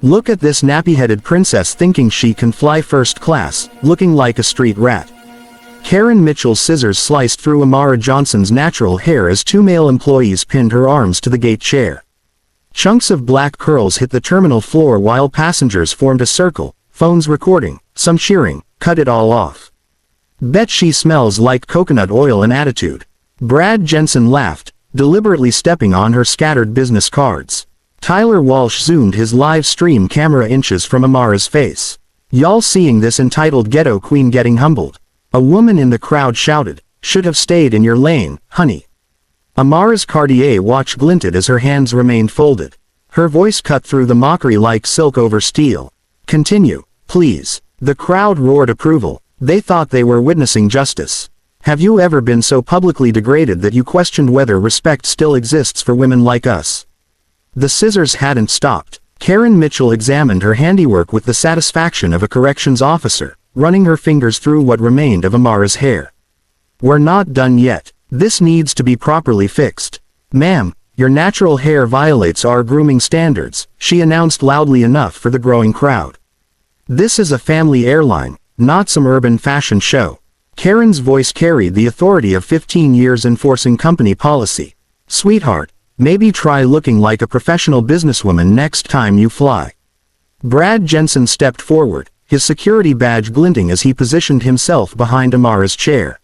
Look at this nappy-headed princess thinking she can fly first class, looking like a street rat. Karen Mitchell's scissors sliced through Amara Johnson's natural hair as two male employees pinned her arms to the gate chair. Chunks of black curls hit the terminal floor while passengers formed a circle, phones recording, some cheering. Cut it all off. Bet she smells like coconut oil and attitude. Brad Jensen laughed, deliberately stepping on her scattered business cards. Tyler Walsh zoomed his live stream camera inches from Amara's face. Y'all seeing this entitled ghetto queen getting humbled? A woman in the crowd shouted, should have stayed in your lane, honey. Amara's Cartier watch glinted as her hands remained folded. Her voice cut through the mockery like silk over steel. Continue, please. The crowd roared approval. They thought they were witnessing justice. Have you ever been so publicly degraded that you questioned whether respect still exists for women like us? The scissors hadn't stopped. Karen Mitchell examined her handiwork with the satisfaction of a corrections officer, running her fingers through what remained of Amara's hair. We're not done yet. This needs to be properly fixed. Ma'am, your natural hair violates our grooming standards, she announced loudly enough for the growing crowd. This is a family airline, not some urban fashion show. Karen's voice carried the authority of 15 years enforcing company policy. Sweetheart, maybe try looking like a professional businesswoman next time you fly. Brad Jensen stepped forward, his security badge glinting as he positioned himself behind Amara's chair.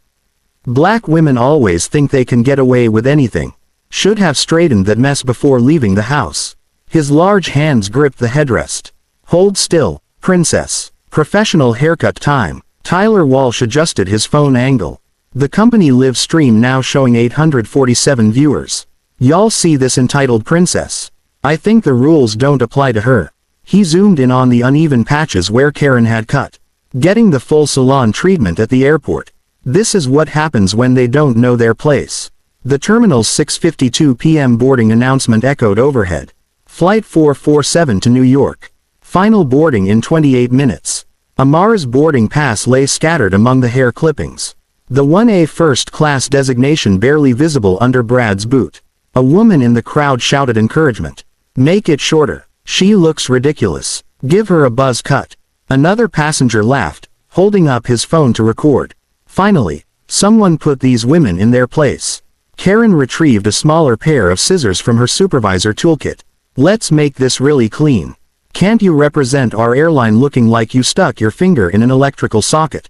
Black women always think they can get away with anything. Should have straightened that mess before leaving the house. His large hands gripped the headrest. Hold still, princess. Professional haircut time. Tyler Walsh adjusted his phone angle. The company live stream now showing 847 viewers. Y'all see this entitled princess? I think the rules don't apply to her. He zoomed in on the uneven patches where Karen had cut. Getting the full salon treatment at the airport. This is what happens when they don't know their place. The terminal's 6:52 p.m. boarding announcement echoed overhead. Flight 447 to New York. Final boarding in 28 minutes. Amara's boarding pass lay scattered among the hair clippings. The 1A first class designation barely visible under Brad's boot. A woman in the crowd shouted encouragement. Make it shorter. She looks ridiculous. Give her a buzz cut. Another passenger laughed, holding up his phone to record. Finally, someone put these women in their place. Karen retrieved a smaller pair of scissors from her supervisor toolkit. Let's make this really clean. Can't you represent our airline looking like you stuck your finger in an electrical socket?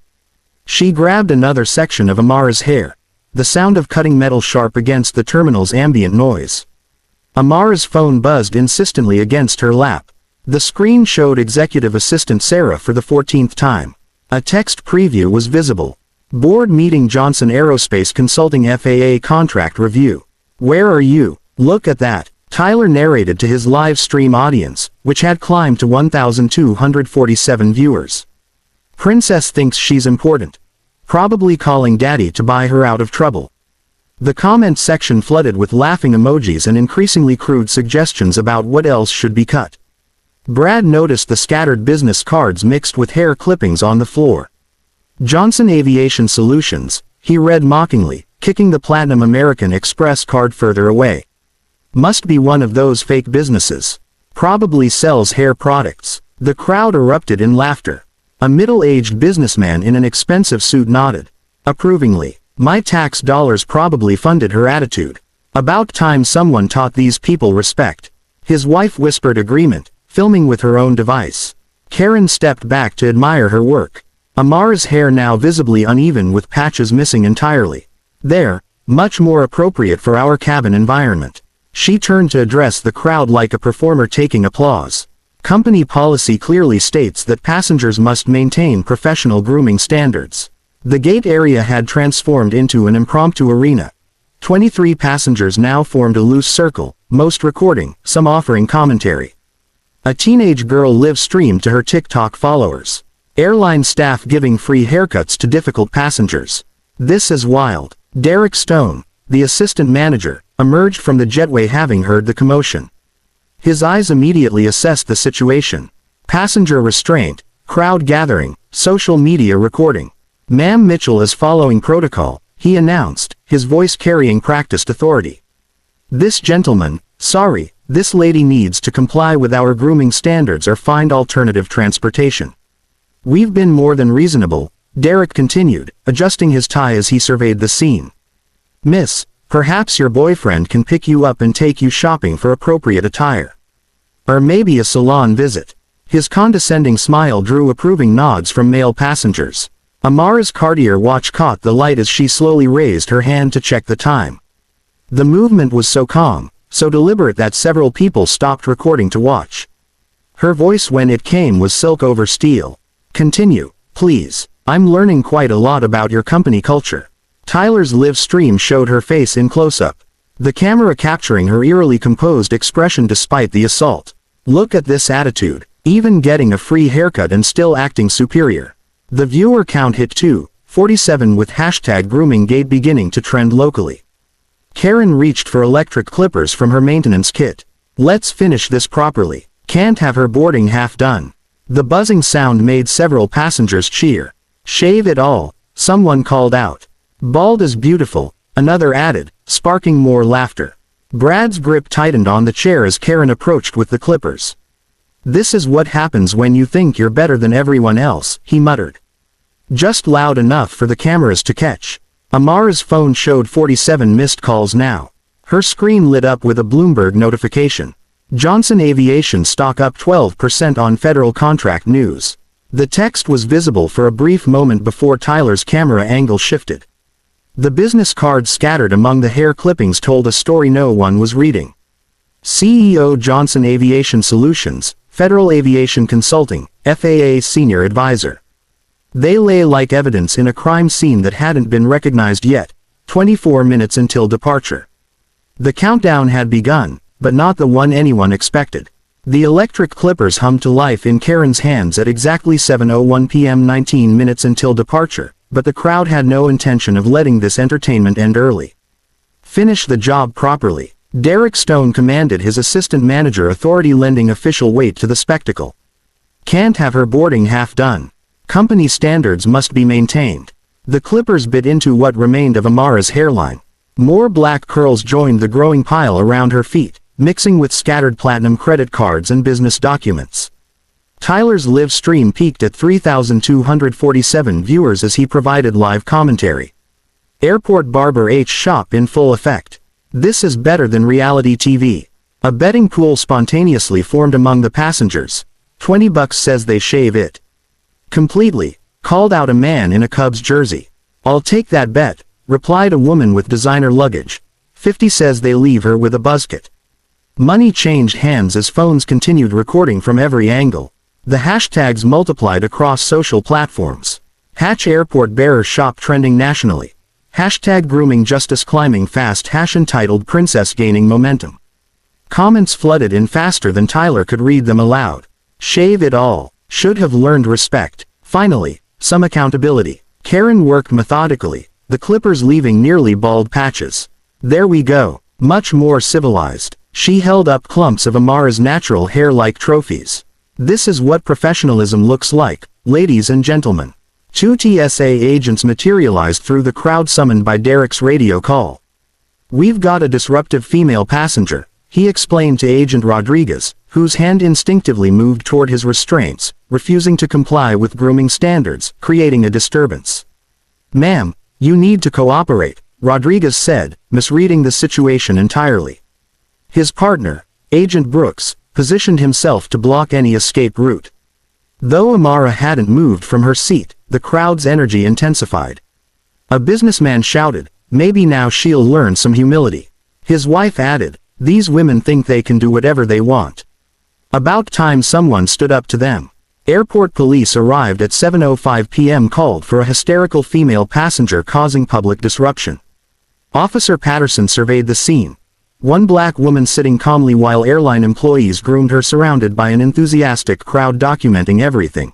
She grabbed another section of Amara's hair. The sound of cutting metal sharp against the terminal's ambient noise. Amara's phone buzzed insistently against her lap. The screen showed Executive Assistant Sarah for the 14th time. A text preview was visible. Board meeting Johnson Aerospace Consulting FAA contract review. Where are you? Look at that, Tyler narrated to his live stream audience, which had climbed to 1,247 viewers. Princess thinks she's important. Probably calling daddy to buy her out of trouble. The comment section flooded with laughing emojis and increasingly crude suggestions about what else should be cut. Brad noticed the scattered business cards mixed with hair clippings on the floor. Johnson Aviation Solutions, he read mockingly, kicking the Platinum American Express card further away. Must be one of those fake businesses. Probably sells hair products. The crowd erupted in laughter. A middle-aged businessman in an expensive suit nodded approvingly. My tax dollars probably funded her attitude. About time someone taught these people respect. His wife whispered agreement, filming with her own device. Karen stepped back to admire her work. Amara's hair now visibly uneven with patches missing entirely. There, much more appropriate for our cabin environment. She turned to address the crowd like a performer taking applause. Company policy clearly states that passengers must maintain professional grooming standards. The gate area had transformed into an impromptu arena. 23 passengers now formed a loose circle, most recording, some offering commentary. A teenage girl live-streamed to her TikTok followers. Airline staff giving free haircuts to difficult passengers. This is wild. Derek Stone, the assistant manager, emerged from the jetway having heard the commotion. His eyes immediately assessed the situation. Passenger restraint, crowd gathering, social media recording. Ma'am Mitchell is following protocol, he announced, his voice carrying practiced authority. This gentleman, sorry, This lady needs to comply with our grooming standards or find alternative transportation. We've been more than reasonable, Derek continued, adjusting his tie as he surveyed the scene. Miss, perhaps your boyfriend can pick you up and take you shopping for appropriate attire. Or maybe a salon visit. His condescending smile drew approving nods from male passengers. Amara's Cartier watch caught the light as she slowly raised her hand to check the time. The movement was so calm, so deliberate that several people stopped recording to watch. Her voice when it came was silk over steel. Continue, please. I'm learning quite a lot about your company culture. Tyler's live stream showed her face in close-up, the camera capturing her eerily composed expression despite the assault. Look at this attitude, even getting a free haircut and still acting superior. The viewer count hit 247 with hashtag #GroomingGate beginning to trend locally. Karen reached for electric clippers from her maintenance kit. Let's finish this properly. Can't have her boarding half done. The buzzing sound made several passengers cheer. Shave it all, someone called out. Bald is beautiful, another added, sparking more laughter. Brad's grip tightened on the chair as Karen approached with the clippers. This is what happens when you think you're better than everyone else, he muttered. Just loud enough for the cameras to catch. Amara's phone showed 47 missed calls now. Her screen lit up with a Bloomberg notification. Johnson Aviation stock up 12% on federal contract news. The text was visible for a brief moment before Tyler's camera angle shifted. The business cards scattered among the hair clippings told a story no one was reading. CEO Johnson Aviation Solutions, Federal Aviation Consulting, FAA Senior Advisor. They lay like evidence in a crime scene that hadn't been recognized yet, 24 minutes until departure. The countdown had begun, but not the one anyone expected. The electric clippers hummed to life in Karen's hands at exactly 7:01 p.m. 19 minutes until departure, but the crowd had no intention of letting this entertainment end early. Finish the job properly, Derek Stone commanded his assistant manager, authority lending official weight to the spectacle. Can't have her boarding half done. Company standards must be maintained. The clippers bit into what remained of Amara's hairline. More black curls joined the growing pile around her feet, mixing with scattered platinum credit cards and business documents. Tyler's live stream peaked at 3,247 viewers as he provided live commentary. Airport Barber H shop in full effect. This is better than reality TV. A betting pool spontaneously formed among the passengers. $20 says they shave it completely, called out a man in a Cubs jersey. I'll take that bet, replied a woman with designer luggage. 50 says they leave her with a buzzcut. Money changed hands as phones continued recording from every angle. The hashtags multiplied across social platforms. Hatch Airport Bearer Shop trending nationally. Hashtag grooming justice climbing fast. Hash entitled Princess gaining momentum. Comments flooded in faster than Tyler could read them aloud. Shave it all. Should have learned respect. Finally, some accountability. Karen worked methodically, the clippers leaving nearly bald patches. There we go. Much more civilized. She held up clumps of Amara's natural hair like trophies. This is what professionalism looks like, ladies and gentlemen. Two TSA agents materialized through the crowd summoned by Derek's radio call. We've got a disruptive female passenger, he explained to Agent Rodriguez, whose hand instinctively moved toward his restraints, refusing to comply with grooming standards, creating a disturbance. Ma'am, you need to cooperate, Rodriguez said, misreading the situation entirely. His partner, Agent Brooks, positioned himself to block any escape route. Though Amara hadn't moved from her seat, the crowd's energy intensified. A businessman shouted, maybe now she'll learn some humility. His wife added, these women think they can do whatever they want. About time someone stood up to them. Airport police arrived at 7:05 p.m. called for a hysterical female passenger causing public disruption. Officer Patterson surveyed the scene. One black woman sitting calmly while airline employees groomed her, surrounded by an enthusiastic crowd documenting everything.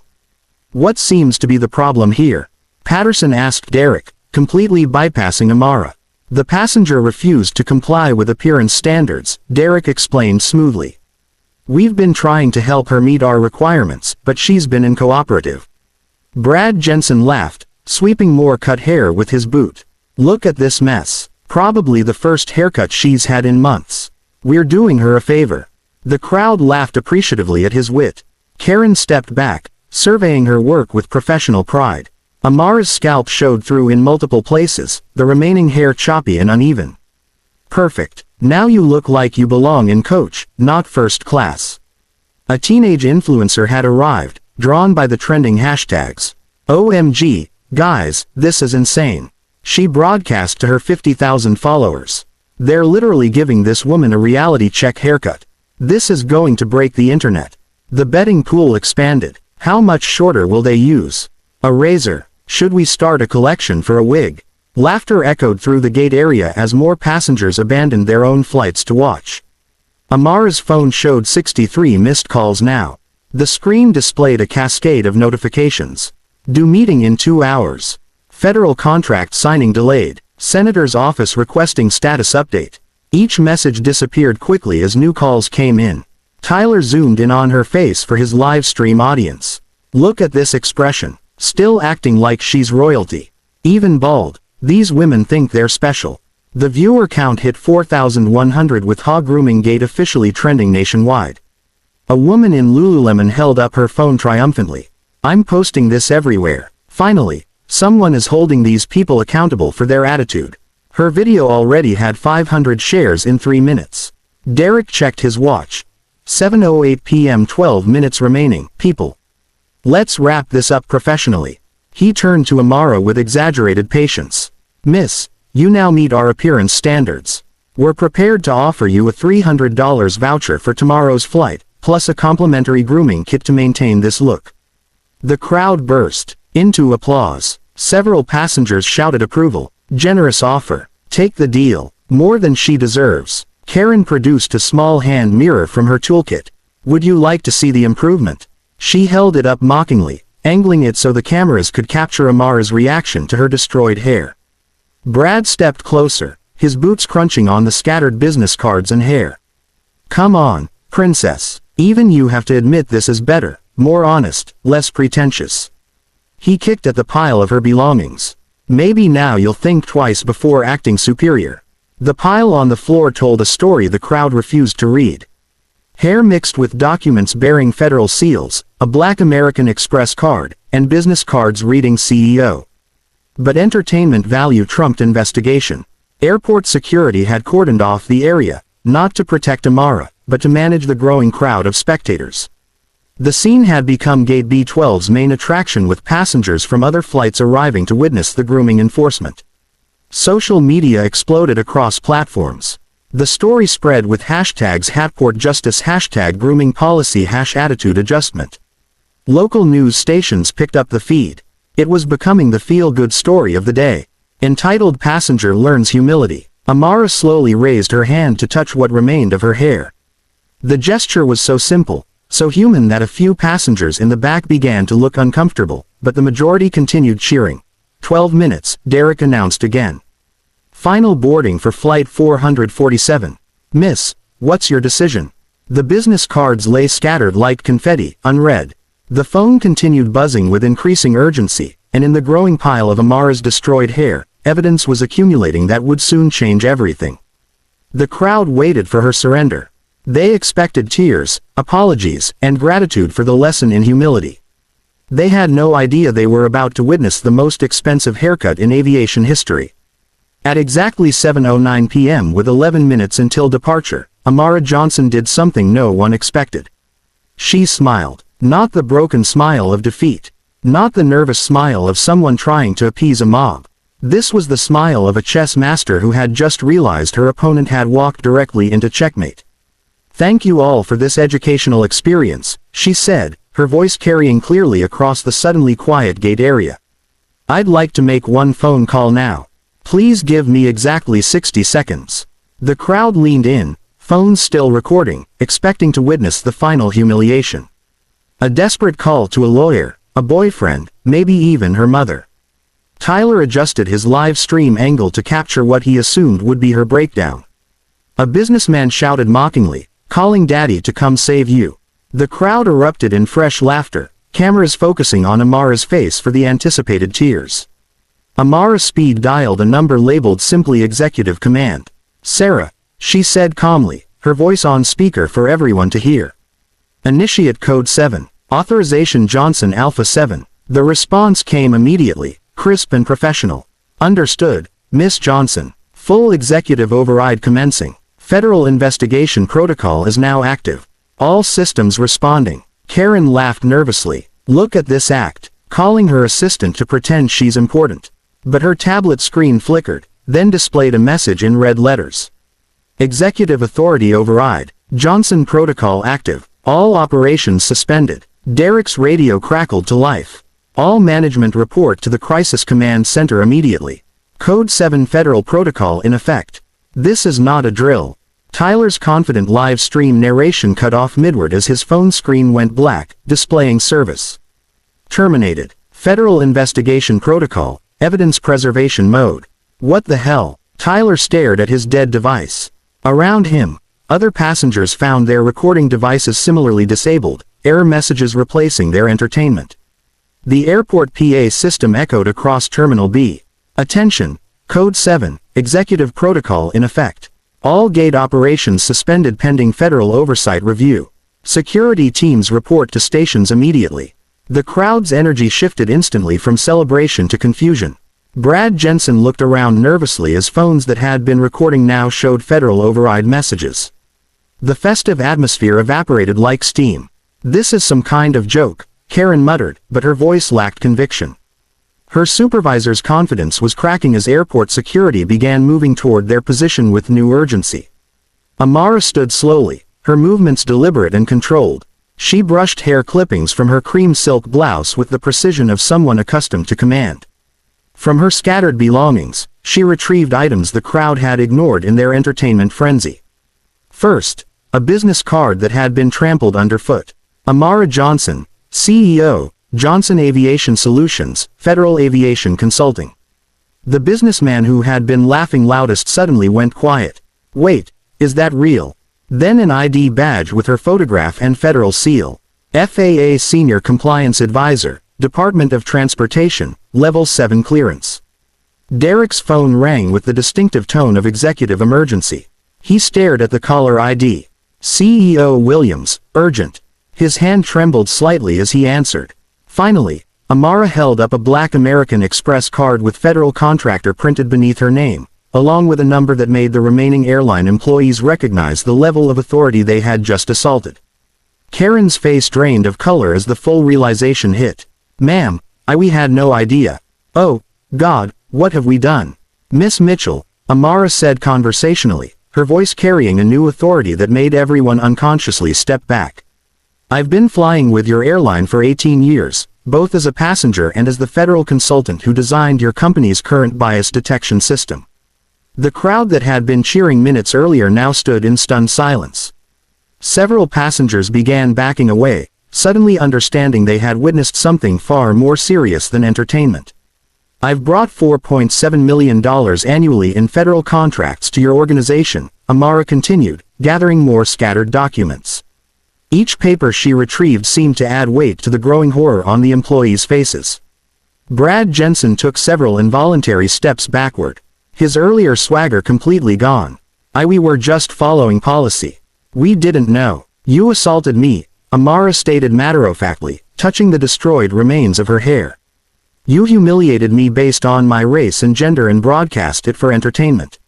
What seems to be the problem here? Patterson asked Derek, completely bypassing Amara. The passenger refused to comply with appearance standards, Derek explained smoothly. We've been trying to help her meet our requirements, but she's been uncooperative. Brad Jensen laughed, sweeping more cut hair with his boot. Look at this mess. Probably the first haircut she's had in months. We're doing her a favor." The crowd laughed appreciatively at his wit. Karen stepped back, surveying her work with professional pride. Amara's scalp showed through in multiple places, the remaining hair choppy and uneven. "Perfect. Now you look like you belong in coach, not first class." A teenage influencer had arrived, drawn by the trending hashtags. "OMG, guys, this is insane." She broadcast to her 50,000 followers. "They're literally giving this woman a reality check haircut. This is going to break the internet." The betting pool expanded. How much shorter will they use? A razor? Should we start a collection for a wig? Laughter echoed through the gate area as more passengers abandoned their own flights to watch. Amara's phone showed 63 missed calls now. The screen displayed a cascade of notifications. "Due meeting in 2 hours. Federal contract signing delayed. Senator's office requesting status update." Each message disappeared quickly as new calls came in. Tyler zoomed in on her face for his live stream audience. "Look at this expression. Still acting like she's royalty. Even bald. These women think they're special." The viewer count hit 4,100 with Ha grooming gate officially trending nationwide. A woman in Lululemon held up her phone triumphantly. "I'm posting this everywhere. Finally, someone is holding these people accountable for their attitude." Her video already had 500 shares in 3 minutes. Derek checked his watch. 7:08 p.m. 12 minutes remaining. "People. Let's wrap this up professionally." He turned to Amara with exaggerated patience. "Miss, you now meet our appearance standards. We're prepared to offer you a $300 voucher for tomorrow's flight, plus a complimentary grooming kit to maintain this look." The crowd burst into applause. Several passengers shouted approval. "Generous offer. Take the deal. More than she deserves." Karen produced a small hand mirror from her toolkit. "Would you like to see the improvement?" She held it up mockingly, angling it so the cameras could capture Amara's reaction to her destroyed hair. Brad stepped closer, his boots crunching on the scattered business cards and hair. "Come on, princess. Even you have to admit this is better, more honest, less pretentious." He kicked at the pile of her belongings. "Maybe now you'll think twice before acting superior." The pile on the floor told a story the crowd refused to read. Hair mixed with documents bearing federal seals, a black American Express card, and business cards reading CEO. But entertainment value trumped investigation. Airport security had cordoned off the area, not to protect Amara, but to manage the growing crowd of spectators. The scene had become Gate B12's main attraction, with passengers from other flights arriving to witness the grooming enforcement. Social media exploded across platforms. The story spread with hashtags Hatport Justice, hashtag grooming policy, #attitude adjustment. Local news stations picked up the feed. It was becoming the feel-good story of the day. Entitled "Passenger Learns Humility." Amara slowly raised her hand to touch what remained of her hair. The gesture was so simple, so human that a few passengers in the back began to look uncomfortable, but the majority continued cheering. 12 minutes, Derek announced again. Final boarding for flight 447. "Miss, what's your decision?" The business cards lay scattered like confetti, unread. The phone continued buzzing with increasing urgency, and in the growing pile of Amara's destroyed hair, evidence was accumulating that would soon change everything. The crowd waited for her surrender. They expected tears, apologies, and gratitude for the lesson in humility. They had no idea they were about to witness the most expensive haircut in aviation history. At exactly 7:09 p.m. with 11 minutes until departure, Amara Johnson did something no one expected. She smiled. Not the broken smile of defeat. Not the nervous smile of someone trying to appease a mob. This was the smile of a chess master who had just realized her opponent had walked directly into checkmate. "Thank you all for this educational experience," she said, her voice carrying clearly across the suddenly quiet gate area. "I'd like to make one phone call now. Please give me exactly 60 seconds. The crowd leaned in, phones still recording, expecting to witness the final humiliation. A desperate call to a lawyer, a boyfriend, maybe even her mother. Tyler adjusted his live stream angle to capture what he assumed would be her breakdown. A businessman shouted mockingly, "Calling daddy to come save you." The crowd erupted in fresh laughter, cameras focusing on Amara's face for the anticipated tears. Amara speed dialed a number labeled simply executive command. "Sarah," she said calmly, her voice on speaker for everyone to hear. Initiate Code 7. Authorization Johnson Alpha 7. The response came immediately, crisp and professional. Understood, Miss Johnson. Full executive override commencing. Federal investigation protocol is now active. All systems responding. Karen laughed nervously. Look at this act, calling her assistant to pretend she's important. But her tablet screen flickered, then displayed a message in red letters. Executive authority override. Johnson protocol active. All operations suspended. Derek's radio crackled to life. All management report to the Crisis Command Center immediately. Code 7 Federal Protocol in effect. This is not a drill. Tyler's confident live stream narration cut off midward as his phone screen went black, displaying service terminated. Federal Investigation Protocol, Evidence Preservation Mode. What the hell? Tyler stared at his dead device. Around him, other passengers found their recording devices similarly disabled, error messages replacing their entertainment. The airport PA system echoed across Terminal B. Attention! Code 7, Executive Protocol in effect. All gate operations suspended pending federal oversight review. Security teams report to stations immediately. The crowd's energy shifted instantly from celebration to confusion. Brad Jensen looked around nervously as phones that had been recording now showed federal override messages. The festive atmosphere evaporated like steam. This is some kind of joke, Karen muttered, but her voice lacked conviction. Her supervisor's confidence was cracking as airport security began moving toward their position with new urgency. Amara stood slowly, her movements deliberate and controlled. She brushed hair clippings from her cream silk blouse with the precision of someone accustomed to command. From her scattered belongings, she retrieved items the crowd had ignored in their entertainment frenzy. First, a business card that had been trampled underfoot. Amara Johnson, CEO, Johnson Aviation Solutions, Federal Aviation Consulting. The businessman who had been laughing loudest suddenly went quiet. Wait, is that real? Then an ID badge with her photograph and federal seal. FAA Senior Compliance Advisor, Department of Transportation, Level 7 clearance. Derek's phone rang with the distinctive tone of executive emergency. He stared at the caller ID. CEO Williams, urgent. His hand trembled slightly as he answered. Finally, Amara held up a black American Express card with federal contractor printed beneath her name, along with a number that made the remaining airline employees recognize the level of authority they had just assaulted. Karen's face drained of color as the full realization hit. Ma'am, we had no idea. Oh, God, what have we done? Miss Mitchell, Amara said conversationally, her voice carrying a new authority that made everyone unconsciously step back. I've been flying with your airline for 18 years, both as a passenger and as the federal consultant who designed your company's current bias detection system. The crowd that had been cheering minutes earlier now stood in stunned silence. Several passengers began backing away, suddenly understanding they had witnessed something far more serious than entertainment. I've brought $4.7 million annually in federal contracts to your organization, Amara continued, gathering more scattered documents. Each paper she retrieved seemed to add weight to the growing horror on the employees' faces. Brad Jensen took several involuntary steps backward, his earlier swagger completely gone. We were just following policy. We didn't know. You assaulted me, Amara stated matter-of-factly, touching the destroyed remains of her hair. You humiliated me based on my race and gender and broadcast it for entertainment.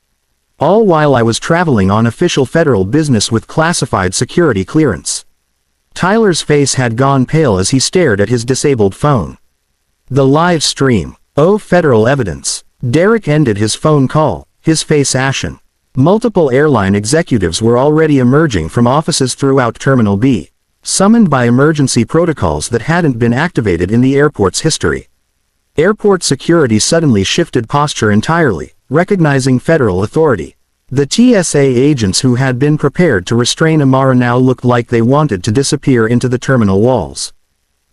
All while I was traveling on official federal business with classified security clearance. Tyler's face had gone pale as he stared at his disabled phone. The live stream. Oh, federal evidence. Derek ended his phone call, his face ashen. Multiple airline executives were already emerging from offices throughout Terminal B, summoned by emergency protocols that hadn't been activated in the airport's history. Airport security suddenly shifted posture entirely, recognizing federal authority. The TSA agents who had been prepared to restrain Amara now looked like they wanted to disappear into the terminal walls.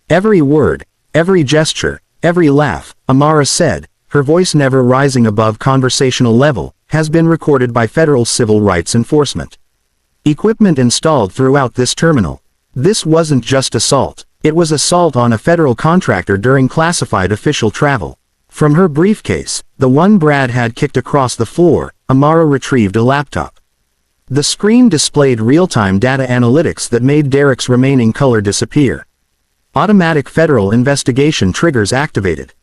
Every word, every gesture, every laugh, Amara said, her voice never rising above conversational level, has been recorded by federal civil rights enforcement. Equipment installed throughout this terminal. This wasn't just assault, it was assault on a federal contractor during classified official travel. From her briefcase, the one Brad had kicked across the floor, Amara retrieved a laptop. The screen displayed real-time data analytics that made Derek's remaining color disappear. Automatic federal investigation triggers activated.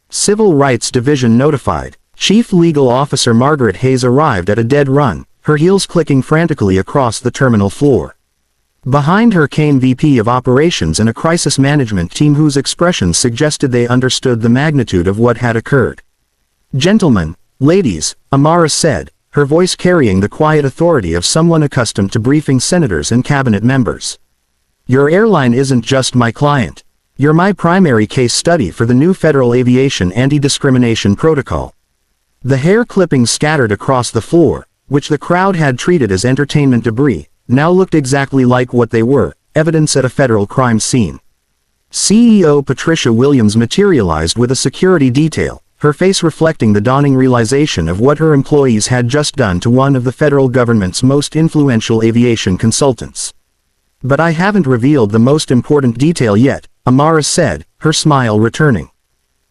Civil Rights Division notified. Chief Legal Officer Margaret Hayes arrived at a dead run, her heels clicking frantically across the terminal floor. Behind her came VP of Operations and a crisis management team whose expressions suggested they understood the magnitude of what had occurred. "Gentlemen, ladies," Amara said, her voice carrying the quiet authority of someone accustomed to briefing senators and cabinet members. "Your airline isn't just my client. You're my primary case study for the new Federal Aviation Anti-Discrimination Protocol." The hair clippings scattered across the floor, which the crowd had treated as entertainment debris, now looked exactly like what they were, evidence at a federal crime scene. CEO Patricia Williams materialized with a security detail, her face reflecting the dawning realization of what her employees had just done to one of the federal government's most influential aviation consultants. "But I haven't revealed the most important detail yet," Amara said, her smile returning.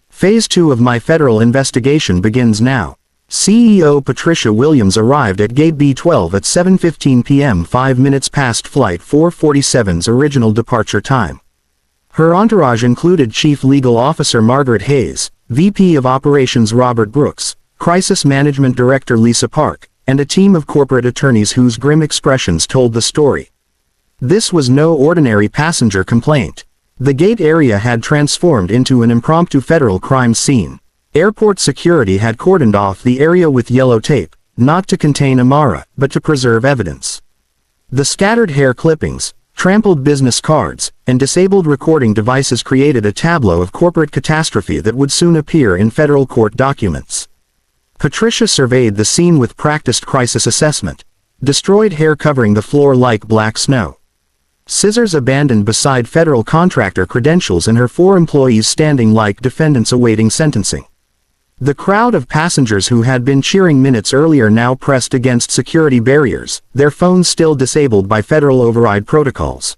"Phase 2 of my federal investigation begins now." CEO Patricia Williams arrived at Gate B12 at 7:15 p.m., 5 minutes past Flight 447's original departure time. Her entourage included Chief Legal Officer Margaret Hayes, VP of Operations Robert Brooks, Crisis Management Director Lisa Park, and a team of corporate attorneys whose grim expressions told the story. This was no ordinary passenger complaint. The gate area had transformed into an impromptu federal crime scene. Airport security had cordoned off the area with yellow tape, not to contain Amara, but to preserve evidence. The scattered hair clippings, trampled business cards, and disabled recording devices created a tableau of corporate catastrophe that would soon appear in federal court documents. Patricia surveyed the scene with practiced crisis assessment. Destroyed hair covering the floor like black snow. Scissors abandoned beside federal contractor credentials and her 4 employees standing like defendants awaiting sentencing. The crowd of passengers who had been cheering minutes earlier now pressed against security barriers, their phones still disabled by federal override protocols.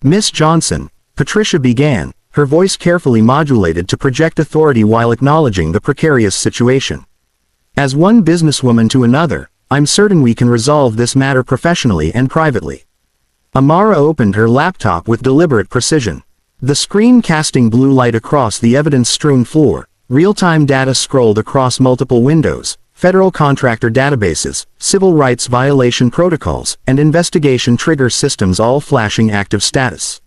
"Miss Johnson," Patricia began, her voice carefully modulated to project authority while acknowledging the precarious situation. "As one businesswoman to another, I'm certain we can resolve this matter professionally and privately." Amara opened her laptop with deliberate precision. The screen casting blue light across the evidence-strewn floor, real-time data scrolled across multiple windows, federal contractor databases, civil rights violation protocols, and investigation trigger systems all flashing active status.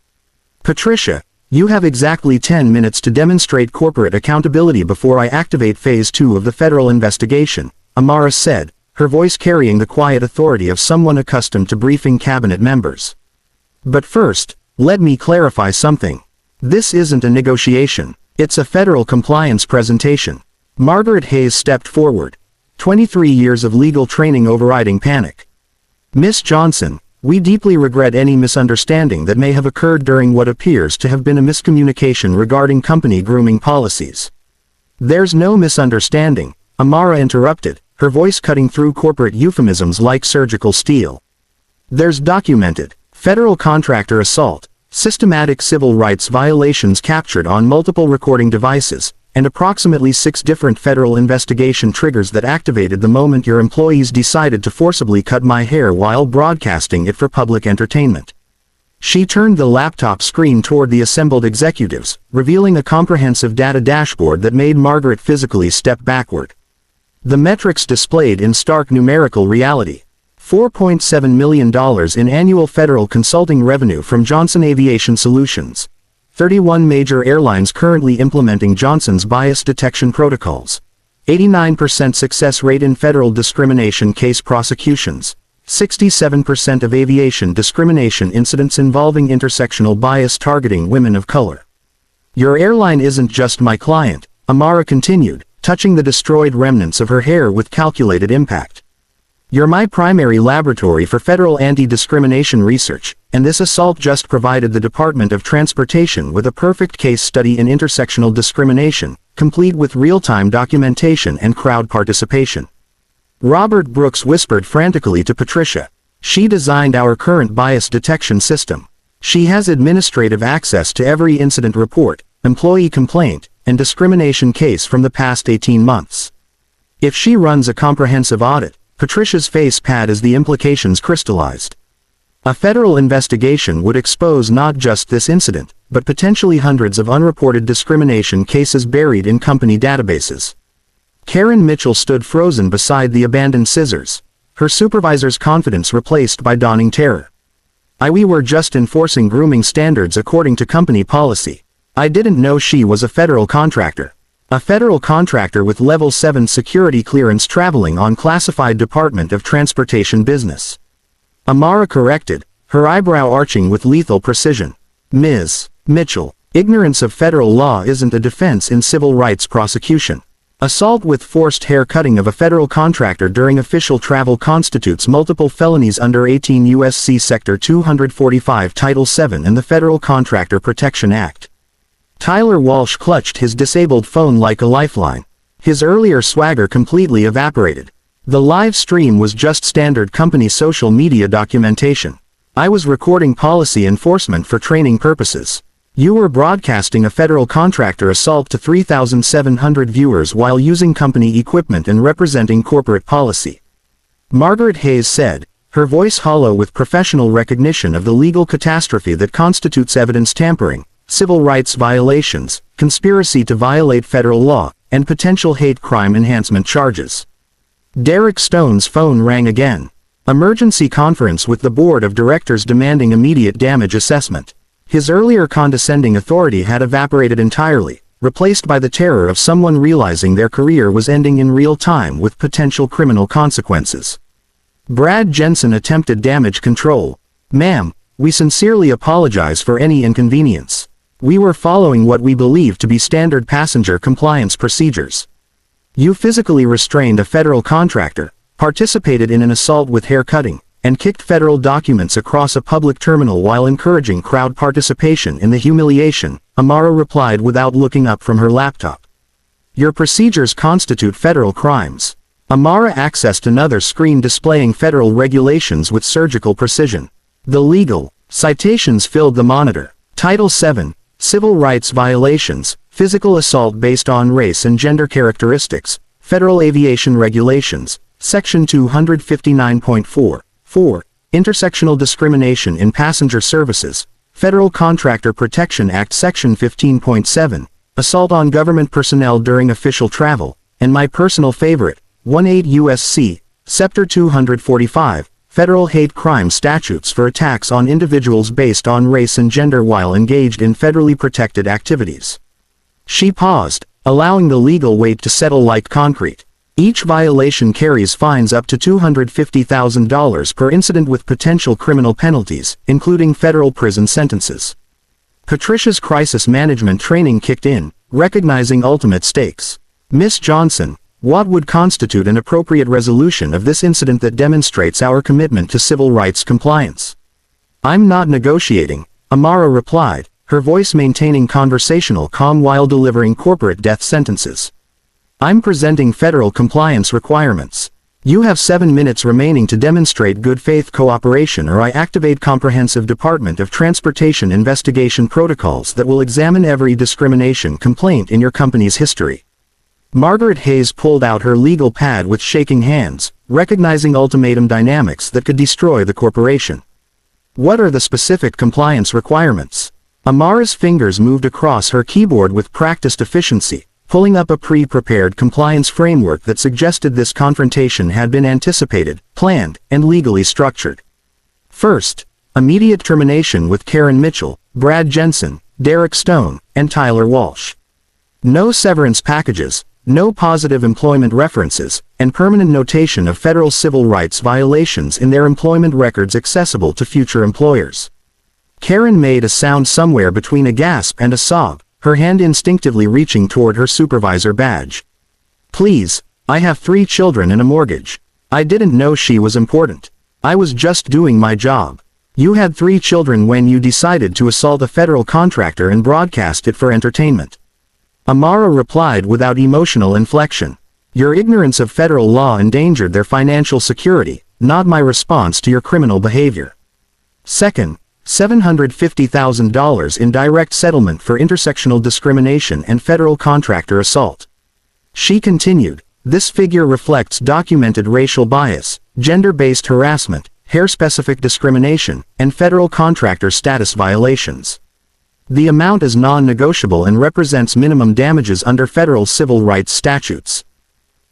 "Patricia, you have exactly 10 minutes to demonstrate corporate accountability before I activate Phase 2 of the federal investigation," Amara said, her voice carrying the quiet authority of someone accustomed to briefing cabinet members. "But first, let me clarify something. This isn't a negotiation. It's a federal compliance presentation." Margaret Hayes stepped forward. 23 years of legal training overriding panic. "Miss Johnson, we deeply regret any misunderstanding that may have occurred during what appears to have been a miscommunication regarding company grooming policies." "There's no misunderstanding," Amara interrupted, her voice cutting through corporate euphemisms like surgical steel. "There's documented federal contractor assault, systematic civil rights violations captured on multiple recording devices, and approximately 6 different federal investigation triggers that activated the moment your employees decided to forcibly cut my hair while broadcasting it for public entertainment." She turned the laptop screen toward the assembled executives, revealing a comprehensive data dashboard that made Margaret physically step backward. The metrics displayed in stark numerical reality. $4.7 million in annual federal consulting revenue from Johnson Aviation Solutions. 31 major airlines currently implementing Johnson's bias detection protocols. 89% success rate in federal discrimination case prosecutions. 67% of aviation discrimination incidents involving intersectional bias targeting women of color. "Your airline isn't just my client," Amara continued, touching the destroyed remnants of her hair with calculated impact. "You're my primary laboratory for federal anti-discrimination research, and this assault just provided the Department of Transportation with a perfect case study in intersectional discrimination, complete with real-time documentation and crowd participation." Robert Brooks whispered frantically to Patricia. "She designed our current bias detection system. She has administrative access to every incident report, employee complaint, and discrimination case from the past 18 months. If she runs a comprehensive audit, Patricia's face paled as the implications crystallized. A federal investigation would expose not just this incident, but potentially hundreds of unreported discrimination cases buried in company databases. Karen Mitchell stood frozen beside the abandoned scissors, her supervisor's confidence replaced by dawning terror. We were just enforcing grooming standards according to company policy. I didn't know she was a federal contractor. A federal contractor with Level 7 security clearance traveling on classified Department of Transportation business. Amara corrected, her eyebrow arching with lethal precision. Ms. Mitchell, ignorance of federal law isn't a defense in civil rights prosecution. Assault with forced hair cutting of a federal contractor during official travel constitutes multiple felonies under 18 U.S.C. Sector 245 Title 7 and the Federal Contractor Protection Act. Tyler Walsh clutched his disabled phone like a lifeline. His earlier swagger completely evaporated. The live stream was just standard company social media documentation. I was recording policy enforcement for training purposes. You were broadcasting a federal contractor assault to 3,700 viewers while using company equipment and representing corporate policy. Margaret Hayes said, her voice hollow with professional recognition of the legal catastrophe that constitutes evidence tampering, civil rights violations, conspiracy to violate federal law, and potential hate crime enhancement charges. Derek Stone's phone rang again. Emergency conference with the board of directors demanding immediate damage assessment. His earlier condescending authority had evaporated entirely, replaced by the terror of someone realizing their career was ending in real time with potential criminal consequences. Brad Jensen attempted damage control. Ma'am, we sincerely apologize for any inconvenience. We were following what we believe to be standard passenger compliance procedures. You physically restrained a federal contractor, participated in an assault with hair cutting, and kicked federal documents across a public terminal while encouraging crowd participation in the humiliation, Amara replied without looking up from her laptop. Your procedures constitute federal crimes. Amara accessed another screen displaying federal regulations with surgical precision. The legal citations filled the monitor. Title 7, Civil Rights Violations, Physical Assault Based on Race and Gender Characteristics, Federal Aviation Regulations, Section 259.4, 4. Intersectional Discrimination in Passenger Services, Federal Contractor Protection Act Section 15.7, Assault on Government Personnel During Official Travel, and my personal favorite, 18 U.S.C., Sector 245, Federal Hate Crime Statutes for attacks on individuals based on race and gender while engaged in federally protected activities. She paused, allowing the legal weight to settle like concrete. Each violation carries fines up to $250,000 per incident with potential criminal penalties, including federal prison sentences. Patricia's crisis management training kicked in, recognizing ultimate stakes. Miss Johnson, what would constitute an appropriate resolution of this incident that demonstrates our commitment to civil rights compliance? I'm not negotiating, Amara replied, her voice maintaining conversational calm while delivering corporate death sentences. I'm presenting federal compliance requirements. You have 7 minutes remaining to demonstrate good faith cooperation or I activate comprehensive Department of Transportation investigation protocols that will examine every discrimination complaint in your company's history. Margaret Hayes pulled out her legal pad with shaking hands, recognizing ultimatum dynamics that could destroy the corporation. What are the specific compliance requirements? Amara's fingers moved across her keyboard with practiced efficiency, pulling up a pre-prepared compliance framework that suggested this confrontation had been anticipated, planned, and legally structured. First, immediate termination with Karen Mitchell, Brad Jensen, Derek Stone, and Tyler Walsh. No severance packages, no positive employment references, and permanent notation of federal civil rights violations in their employment records accessible to future employers. Karen made a sound somewhere between a gasp and a sob, her hand instinctively reaching toward her supervisor badge. Please, I have 3 children and a mortgage. I didn't know she was important. I was just doing my job. You had 3 children when you decided to assault a federal contractor and broadcast it for entertainment. Amara replied without emotional inflection. Your ignorance of federal law endangered their financial security, not my response to your criminal behavior. Second, $750,000 in direct settlement for intersectional discrimination and federal contractor assault. She continued, This figure reflects documented racial bias, gender-based harassment, hair-specific discrimination, and federal contractor status violations. The amount is non-negotiable and represents minimum damages under federal civil rights statutes.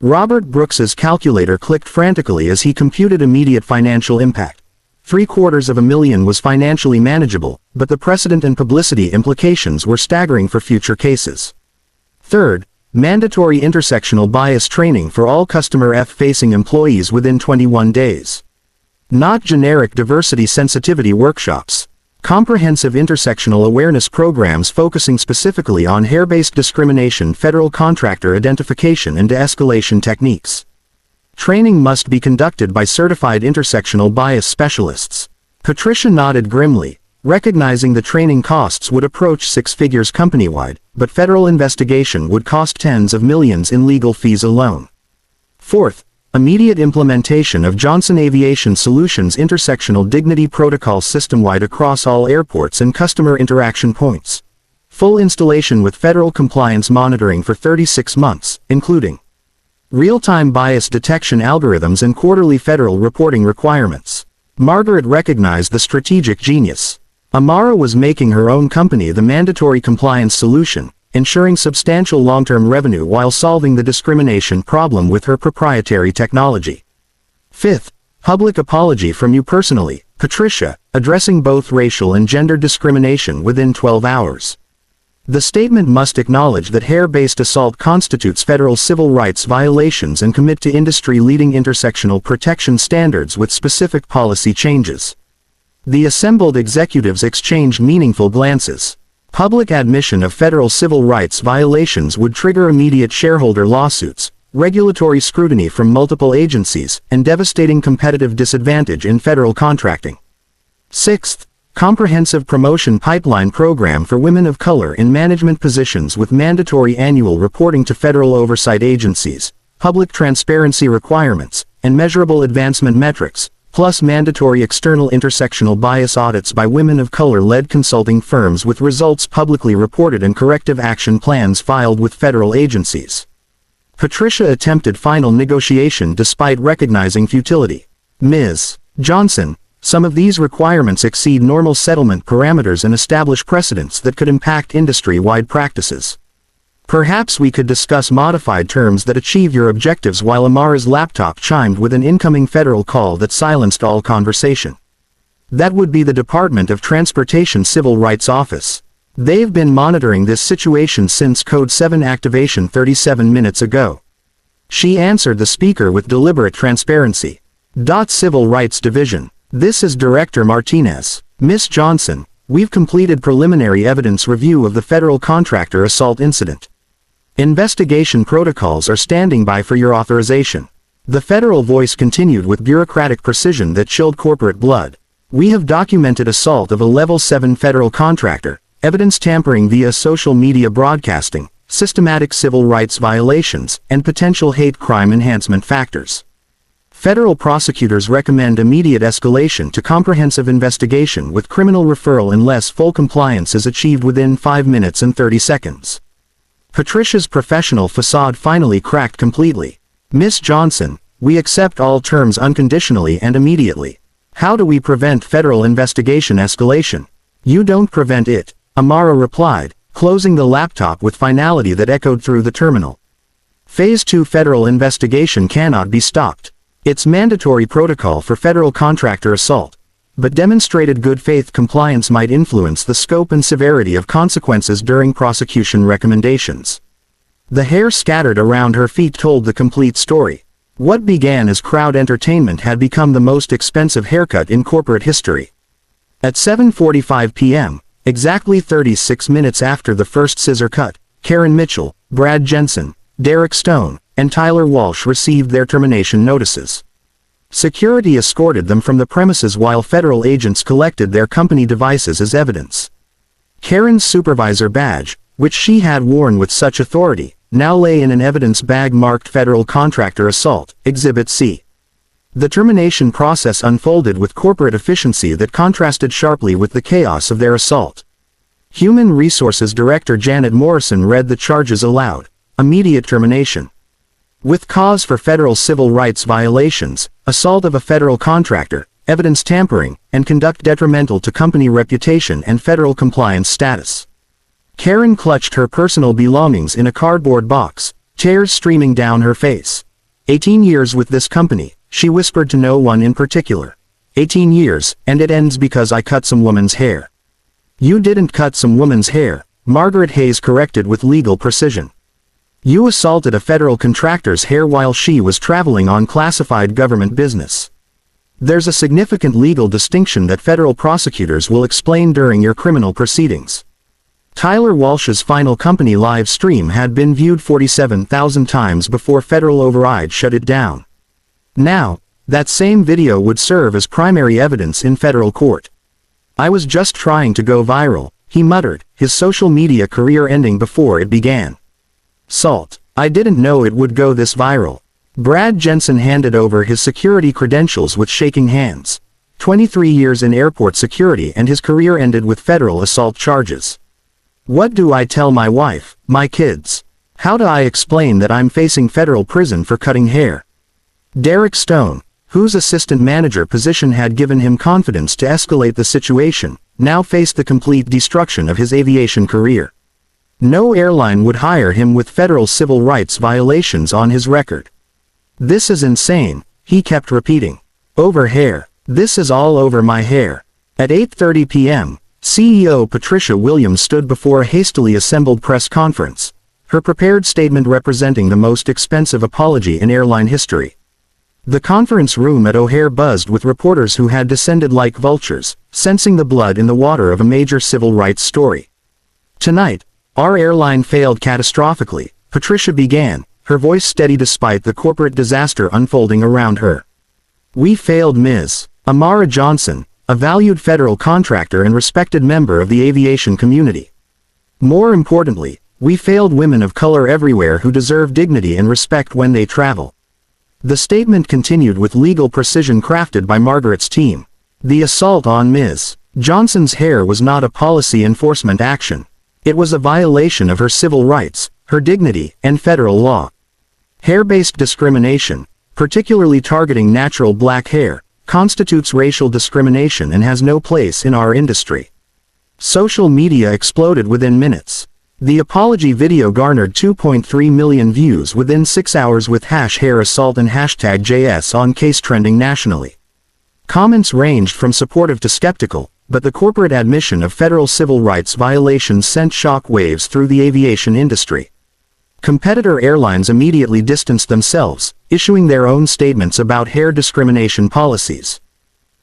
Robert Brooks's calculator clicked frantically as he computed immediate financial impact. $750,000 was financially manageable, but the precedent and publicity implications were staggering for future cases. Third, mandatory intersectional bias training for all customer F-facing employees within 21 days. Not generic diversity sensitivity workshops. Comprehensive intersectional awareness programs focusing specifically on hair-based discrimination, federal contractor identification and de-escalation techniques. Training must be conducted by certified intersectional bias specialists. Patricia nodded grimly, recognizing the training costs would approach six figures company-wide, but federal investigation would cost tens of millions in legal fees alone. Fourth, immediate implementation of Johnson Aviation Solutions intersectional dignity protocol system-wide across all airports and customer interaction points. Full installation with federal compliance monitoring for 36 months, including real-time bias detection algorithms and quarterly federal reporting requirements. Margaret recognized the strategic genius. Amara was making her own company the mandatory compliance solution, ensuring substantial long-term revenue while solving the discrimination problem with her proprietary technology. Fifth, public apology from you personally, Patricia, addressing both racial and gender discrimination within 12 hours. The statement must acknowledge that hair-based assault constitutes federal civil rights violations and commit to industry-leading intersectional protection standards with specific policy changes. The assembled executives exchanged meaningful glances. Public admission of federal civil rights violations would trigger immediate shareholder lawsuits, regulatory scrutiny from multiple agencies, and devastating competitive disadvantage in federal contracting. Sixth, comprehensive promotion pipeline program for women of color in management positions with mandatory annual reporting to federal oversight agencies, public transparency requirements, and measurable advancement metrics, plus mandatory external intersectional bias audits by women of color-led consulting firms with results publicly reported and corrective action plans filed with federal agencies. Patricia attempted final negotiation despite recognizing futility. Ms. Johnson, some of these requirements exceed normal settlement parameters and establish precedents that could impact industry-wide practices. Perhaps we could discuss modified terms that achieve your objectives. While Amara's laptop chimed with an incoming federal call that silenced all conversation. That would be the Department of Transportation Civil Rights Office. They've been monitoring this situation since Code 7 activation 37 minutes ago. She answered the speaker with deliberate transparency. Civil Rights Division. This is Director Martinez. Miss Johnson, we've completed preliminary evidence review of the federal contractor assault incident. Investigation protocols are standing by for your authorization. The federal voice continued with bureaucratic precision that chilled corporate blood. We have documented assault of a Level 7 federal contractor, evidence tampering via social media broadcasting, systematic civil rights violations, and potential hate crime enhancement factors. Federal prosecutors recommend immediate escalation to comprehensive investigation with criminal referral unless full compliance is achieved within 5 minutes and 30 seconds. Patricia's professional facade finally cracked completely. Miss Johnson, we accept all terms unconditionally and immediately. How do we prevent federal investigation escalation? You don't prevent it, Amara replied, closing the laptop with finality that echoed through the terminal. Phase 2 federal investigation cannot be stopped. It's mandatory protocol for federal contractor assault. But demonstrated good faith compliance might influence the scope and severity of consequences during prosecution recommendations. The hair scattered around her feet told the complete story. What began as crowd entertainment had become the most expensive haircut in corporate history. At 7:45 p.m., exactly 36 minutes after the first scissor cut, Karen Mitchell, Brad Jensen, Derek Stone, and Tyler Walsh received their termination notices. Security escorted them from the premises while federal agents collected their company devices as evidence. Karen's supervisor badge, which she had worn with such authority, now lay in an evidence bag marked Federal Contractor Assault, Exhibit C. The termination process unfolded with corporate efficiency that contrasted sharply with the chaos of their assault. Human Resources Director Janet Morrison read the charges aloud. Immediate termination. with cause for federal civil rights violations, assault of a federal contractor, evidence tampering, and conduct detrimental to company reputation and federal compliance status. Karen clutched her personal belongings in a cardboard box, tears streaming down her face. 18 years with this company, she whispered to no one in particular. 18 years, and it ends because I cut some woman's hair. You didn't cut some woman's hair, Margaret Hayes corrected with legal precision. You assaulted a federal contractor's hair while she was traveling on classified government business. There's a significant legal distinction that federal prosecutors will explain during your criminal proceedings. Tyler Walsh's final company live stream had been viewed 47,000 times before federal override shut it down. Now, that same video would serve as primary evidence in federal court. I was just trying to go viral, he muttered, his social media career ending before it began. Salt. I didn't know it would go this viral. Brad Jensen handed over his security credentials with shaking hands. 23 years in airport security and his career ended with federal assault charges. What do I tell my wife, my kids? How do I explain that I'm facing federal prison for cutting hair? Derek Stone, whose assistant manager position had given him confidence to escalate the situation, now faced the complete destruction of his aviation career. No airline would hire him with federal civil rights violations on his record. This is insane, he kept repeating. Over hair. This is all over my hair. At 8:30 p.m., CEO Patricia Williams stood before a hastily assembled press conference, her prepared statement representing the most expensive apology in airline history. The conference room at O'Hare buzzed with reporters who had descended like vultures, sensing the blood in the water of a major civil rights story. Tonight, our airline failed catastrophically, Patricia began, her voice steady despite the corporate disaster unfolding around her. We failed Ms. Amara Johnson, a valued federal contractor and respected member of the aviation community. More importantly, we failed women of color everywhere who deserve dignity and respect when they travel. The statement continued with legal precision crafted by Margaret's team. The assault on Ms. Johnson's hair was not a policy enforcement action. It was a violation of her civil rights, her dignity, and federal law. Hair-based discrimination, particularly targeting natural black hair, constitutes racial discrimination and has no place in our industry. Social media exploded within minutes. The apology video garnered 2.3 million views within 6 hours with #hair assault and #JS on case trending nationally. Comments ranged from supportive to skeptical, but the corporate admission of federal civil rights violations sent shock waves through the aviation industry. Competitor airlines immediately distanced themselves, issuing their own statements about hair discrimination policies.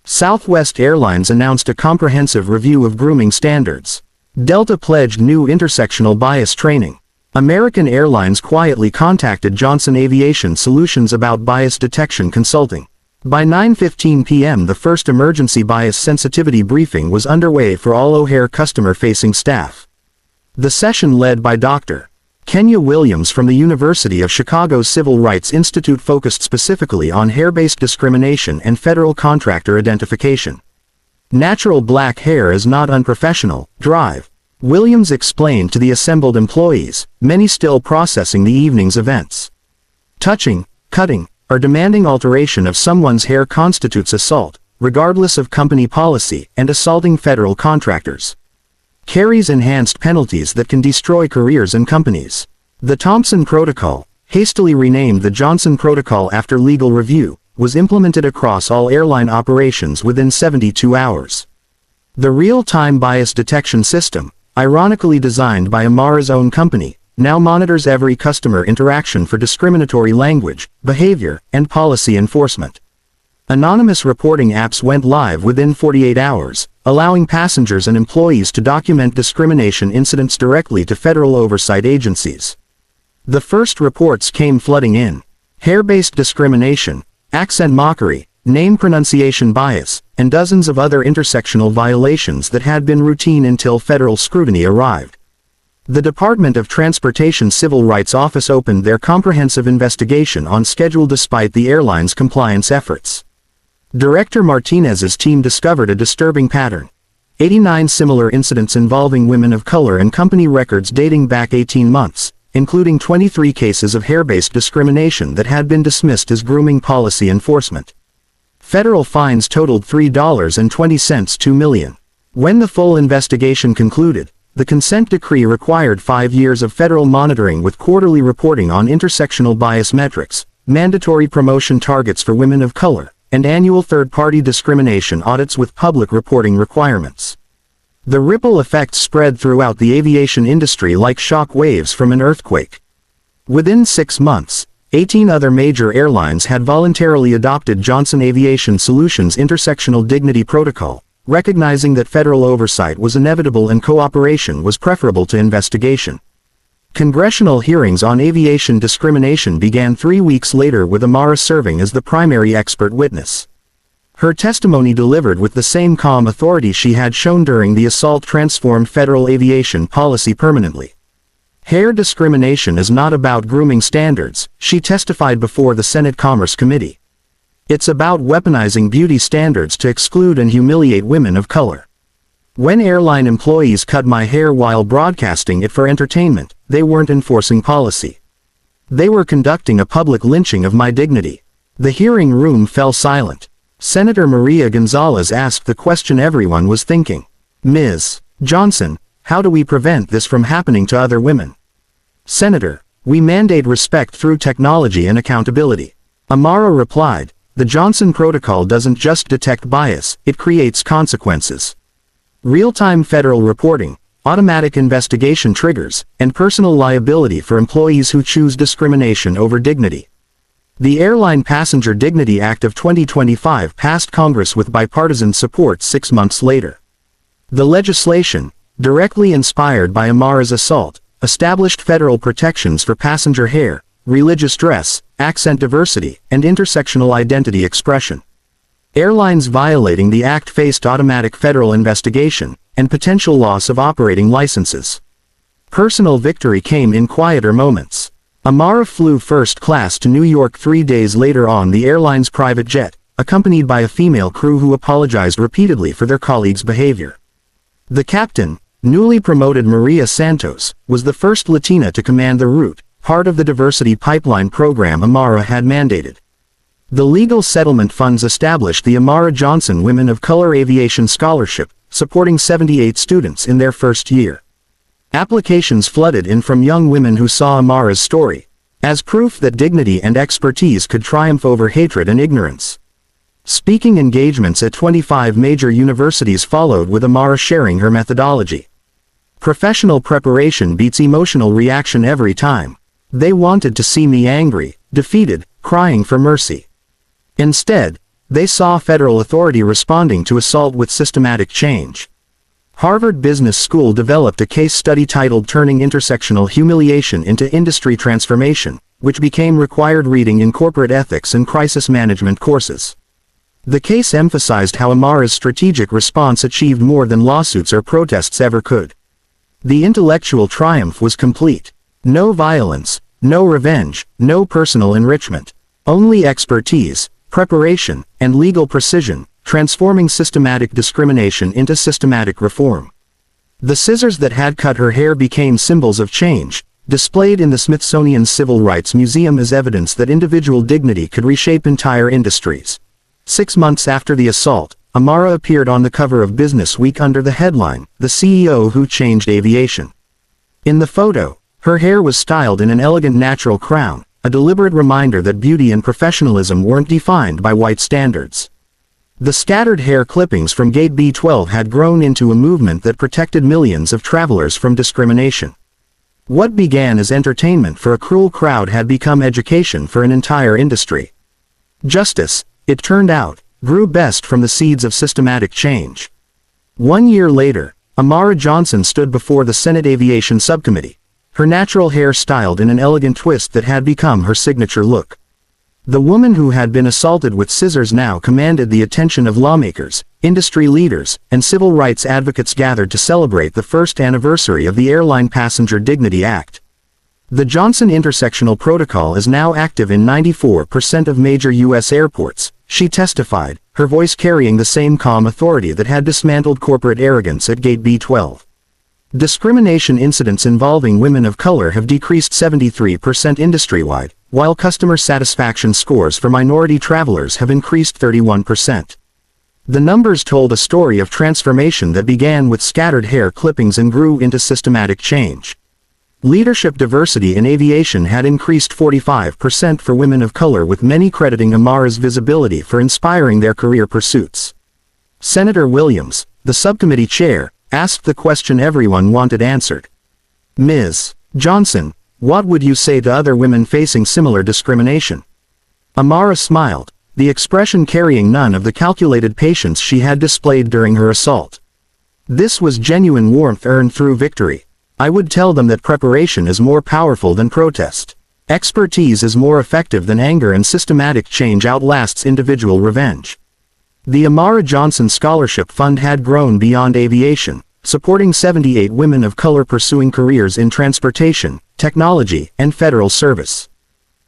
Southwest Airlines announced a comprehensive review of grooming standards. Delta pledged new intersectional bias training. American Airlines quietly contacted Johnson Aviation Solutions about bias detection consulting. By 9:15 p.m. the first emergency bias sensitivity briefing was underway for all O'Hare customer-facing staff. The session led by Dr. Kenya Williams from the University of Chicago's Civil Rights Institute focused specifically on hair-based discrimination and federal contractor identification. Natural black hair is not unprofessional, drive. Williams explained to the assembled employees, many still processing the evening's events. Touching, cutting, or demanding alteration of someone's hair constitutes assault, regardless of company policy, and assaulting federal contractors carries enhanced penalties that can destroy careers and companies. The Thompson Protocol, hastily renamed the Johnson Protocol after legal review, was implemented across all airline operations within 72 hours. The real-time bias detection system, ironically designed by Amara's own company, now monitors every customer interaction for discriminatory language, behavior, and policy enforcement. Anonymous reporting apps went live within 48 hours, allowing passengers and employees to document discrimination incidents directly to federal oversight agencies. The first reports came flooding in. Hair-based discrimination, accent mockery, name pronunciation bias, and dozens of other intersectional violations that had been routine until federal scrutiny arrived. The Department of Transportation Civil Rights Office opened their comprehensive investigation on schedule despite the airline's compliance efforts. Director Martinez's team discovered a disturbing pattern. 89 similar incidents involving women of color and company records dating back 18 months, including 23 cases of hair-based discrimination that had been dismissed as grooming policy enforcement. Federal fines totaled $3.20 to $2 million. When the full investigation concluded, the consent decree required 5 years of federal monitoring with quarterly reporting on intersectional bias metrics, mandatory promotion targets for women of color, and annual third-party discrimination audits with public reporting requirements. The ripple effects spread throughout the aviation industry like shock waves from an earthquake. Within 6 months, 18 other major airlines had voluntarily adopted Johnson Aviation Solutions' Intersectional Dignity Protocol, recognizing that federal oversight was inevitable and cooperation was preferable to investigation. Congressional hearings on aviation discrimination began 3 weeks later with Amara serving as the primary expert witness. Her testimony, delivered with the same calm authority she had shown during the assault, transformed federal aviation policy permanently. Hair discrimination is not about grooming standards, she testified before the Senate Commerce Committee. It's about weaponizing beauty standards to exclude and humiliate women of color. When airline employees cut my hair while broadcasting it for entertainment, they weren't enforcing policy. They were conducting a public lynching of my dignity. The hearing room fell silent. Senator Maria Gonzalez asked the question everyone was thinking. Ms. Johnson, how do we prevent this from happening to other women? Senator, we mandate respect through technology and accountability. Amara replied, the Johnson Protocol doesn't just detect bias, it creates consequences. Real-time federal reporting, automatic investigation triggers, and personal liability for employees who choose discrimination over dignity. The Airline Passenger Dignity Act of 2025 passed Congress with bipartisan support 6 months later. The legislation, directly inspired by Amara's assault, established federal protections for passenger hair, religious dress, accent diversity, and intersectional identity expression. Airlines violating the act faced automatic federal investigation and potential loss of operating licenses. Personal victory came in quieter moments. Amara flew first class to New York 3 days later on the airline's private jet, accompanied by a female crew who apologized repeatedly for their colleagues' behavior. The captain, newly promoted Maria Santos, was the first Latina to command the route, part of the diversity pipeline program Amara had mandated. The legal settlement funds established the Amara Johnson Women of Color Aviation Scholarship, supporting 78 students in their first year. Applications flooded in from young women who saw Amara's story as proof that dignity and expertise could triumph over hatred and ignorance. Speaking engagements at 25 major universities followed, with Amara sharing her methodology. Professional preparation beats emotional reaction every time. They wanted to see me angry, defeated, crying for mercy. Instead, they saw federal authority responding to assault with systematic change. Harvard Business School developed a case study titled Turning Intersectional Humiliation into Industry Transformation, which became required reading in corporate ethics and crisis management courses. The case emphasized how Amara's strategic response achieved more than lawsuits or protests ever could. The intellectual triumph was complete. No violence, no revenge, no personal enrichment. Only expertise, preparation, and legal precision, transforming systematic discrimination into systematic reform. The scissors that had cut her hair became symbols of change, displayed in the Smithsonian Civil Rights Museum as evidence that individual dignity could reshape entire industries. 6 months after the assault, Amara appeared on the cover of Business Week under the headline, "The CEO Who Changed Aviation." In the photo, her hair was styled in an elegant natural crown, a deliberate reminder that beauty and professionalism weren't defined by white standards. The scattered hair clippings from Gate B12 had grown into a movement that protected millions of travelers from discrimination. What began as entertainment for a cruel crowd had become education for an entire industry. Justice, it turned out, grew best from the seeds of systematic change. 1 year later, Amara Johnson stood before the Senate Aviation Subcommittee, her natural hair styled in an elegant twist that had become her signature look. The woman who had been assaulted with scissors now commanded the attention of lawmakers, industry leaders, and civil rights advocates gathered to celebrate the first anniversary of the Airline Passenger Dignity Act. The Johnson Intersectional Protocol is now active in 94% of major U.S. airports, she testified, her voice carrying the same calm authority that had dismantled corporate arrogance at Gate B12. Discrimination incidents involving women of color have decreased 73% industry-wide, while customer satisfaction scores for minority travelers have increased 31%. The numbers told a story of transformation that began with scattered hair clippings and grew into systematic change. Leadership diversity in aviation had increased 45% for women of color, with many crediting Amara's visibility for inspiring their career pursuits. Senator Williams, the subcommittee chair, asked the question everyone wanted answered. Ms. Johnson, what would you say to other women facing similar discrimination? Amara smiled, the expression carrying none of the calculated patience she had displayed during her assault. This was genuine warmth earned through victory. I would tell them that preparation is more powerful than protest. Expertise is more effective than anger, and systematic change outlasts individual revenge. The Amara Johnson Scholarship Fund had grown beyond aviation, supporting 78 women of color pursuing careers in transportation, technology, and federal service.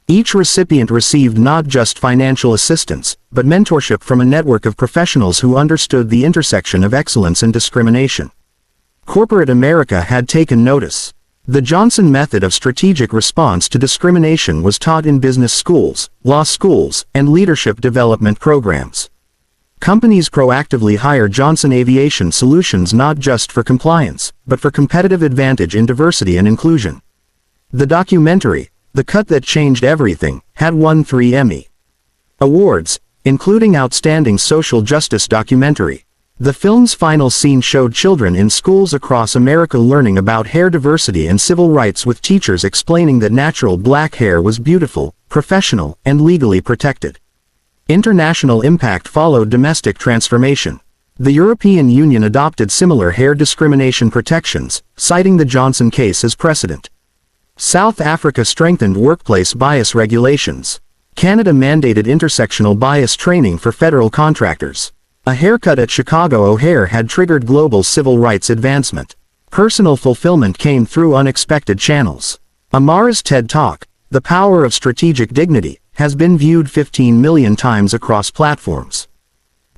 Each recipient received not just financial assistance, but mentorship from a network of professionals who understood the intersection of excellence and discrimination. Corporate America had taken notice. The Johnson method of strategic response to discrimination was taught in business schools, law schools, and leadership development programs. Companies proactively hire Johnson Aviation Solutions not just for compliance, but for competitive advantage in diversity and inclusion. The documentary, The Cut That Changed Everything, had won 3 Emmy Awards, including Outstanding Social Justice Documentary. The film's final scene showed children in schools across America learning about hair diversity and civil rights, with teachers explaining that natural black hair was beautiful, professional, and legally protected. International impact followed domestic transformation. The European Union adopted similar hair discrimination protections, citing the Johnson case as precedent. South Africa strengthened workplace bias regulations. Canada mandated intersectional bias training for federal contractors. A haircut at Chicago O'Hare had triggered global civil rights advancement. Personal fulfillment came through unexpected channels. Amara's TED Talk, The Power of Strategic Dignity, has been viewed 15 million times across platforms.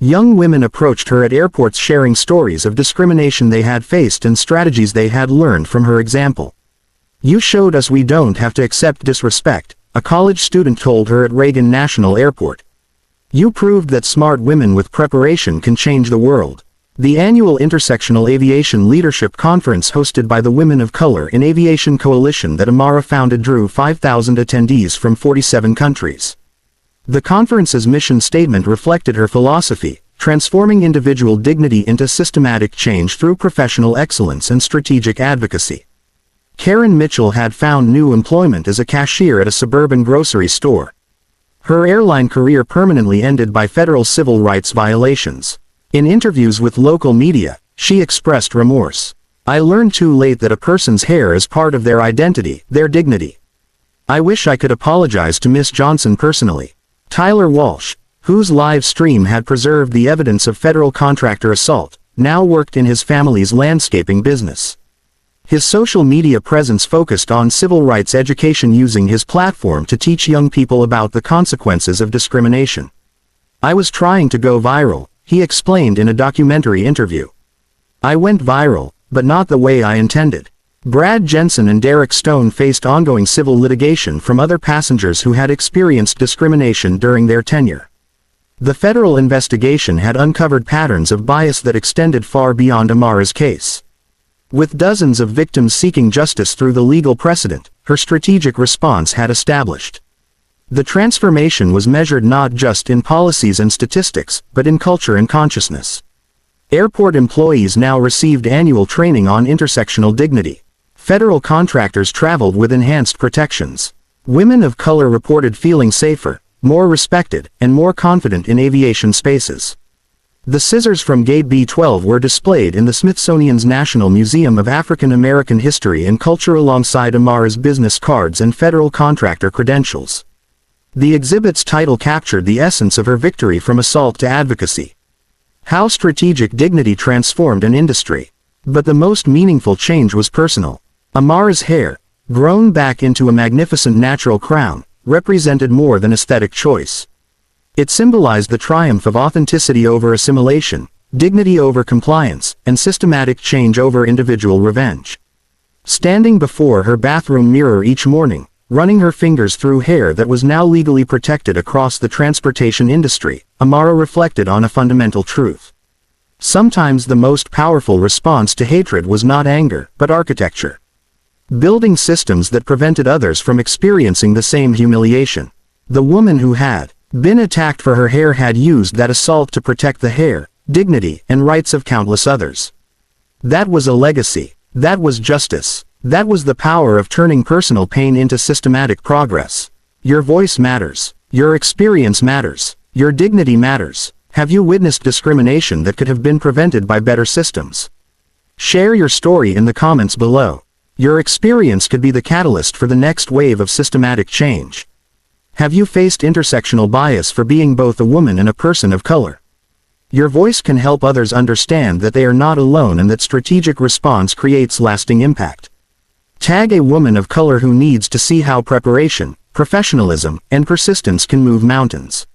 Young women approached her at airports sharing stories of discrimination they had faced and strategies they had learned from her example. "You showed us we don't have to accept disrespect," a college student told her at Reagan National Airport. "You proved that smart women with preparation can change the world." The annual Intersectional Aviation Leadership Conference hosted by the Women of Color in Aviation Coalition that Amara founded drew 5,000 attendees from 47 countries. The conference's mission statement reflected her philosophy, transforming individual dignity into systematic change through professional excellence and strategic advocacy. Karen Mitchell had found new employment as a cashier at a suburban grocery store. Her airline career permanently ended by federal civil rights violations. In interviews with local media, she expressed remorse. "I learned too late that a person's hair is part of their identity, their dignity. I wish I could apologize to Miss Johnson personally." Tyler Walsh, whose live stream had preserved the evidence of federal contractor assault, now worked in his family's landscaping business. His social media presence focused on civil rights education, using his platform to teach young people about the consequences of discrimination. "I was trying to go viral," he explained in a documentary interview. "I went viral, but not the way I intended." Brad Jensen and Derek Stone faced ongoing civil litigation from other passengers who had experienced discrimination during their tenure. The federal investigation had uncovered patterns of bias that extended far beyond Amara's case. With dozens of victims seeking justice through the legal precedent, her strategic response had established. The transformation was measured not just in policies and statistics, but in culture and consciousness. Airport employees now received annual training on intersectional dignity. Federal contractors traveled with enhanced protections. Women of color reported feeling safer, more respected, and more confident in aviation spaces. The scissors from Gate B-12 were displayed in the Smithsonian's National Museum of African American History and Culture alongside Amara's business cards and federal contractor credentials. The exhibit's title captured the essence of her victory from assault to advocacy. How strategic dignity transformed an industry. But the most meaningful change was personal. Amara's hair, grown back into a magnificent natural crown, represented more than aesthetic choice. It symbolized the triumph of authenticity over assimilation, dignity over compliance, and systematic change over individual revenge. Standing before her bathroom mirror each morning, running her fingers through hair that was now legally protected across the transportation industry, Amara reflected on a fundamental truth. Sometimes the most powerful response to hatred was not anger, but architecture. Building systems that prevented others from experiencing the same humiliation. The woman who had been attacked for her hair had used that assault to protect the hair, dignity, and rights of countless others. That was a legacy. That was justice. That was the power of turning personal pain into systematic progress. Your voice matters. Your experience matters. Your dignity matters. Have you witnessed discrimination that could have been prevented by better systems? Share your story in the comments below. Your experience could be the catalyst for the next wave of systematic change. Have you faced intersectional bias for being both a woman and a person of color? Your voice can help others understand that they are not alone and that strategic response creates lasting impact. Tag a woman of color who needs to see how preparation, professionalism, and persistence can move mountains.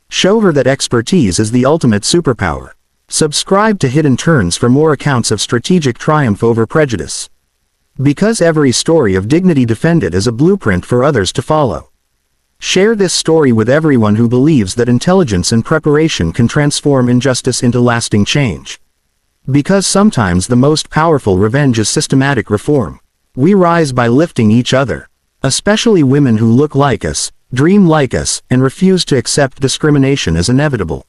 Show her that expertise is the ultimate superpower. Subscribe to Hidden Turns for more accounts of strategic triumph over prejudice. Because every story of dignity defended is a blueprint for others to follow. Share this story with everyone who believes that intelligence and preparation can transform injustice into lasting change. Because sometimes the most powerful revenge is systematic reform. We rise by lifting each other. Especially women who look like us, dream like us, and refuse to accept discrimination as inevitable.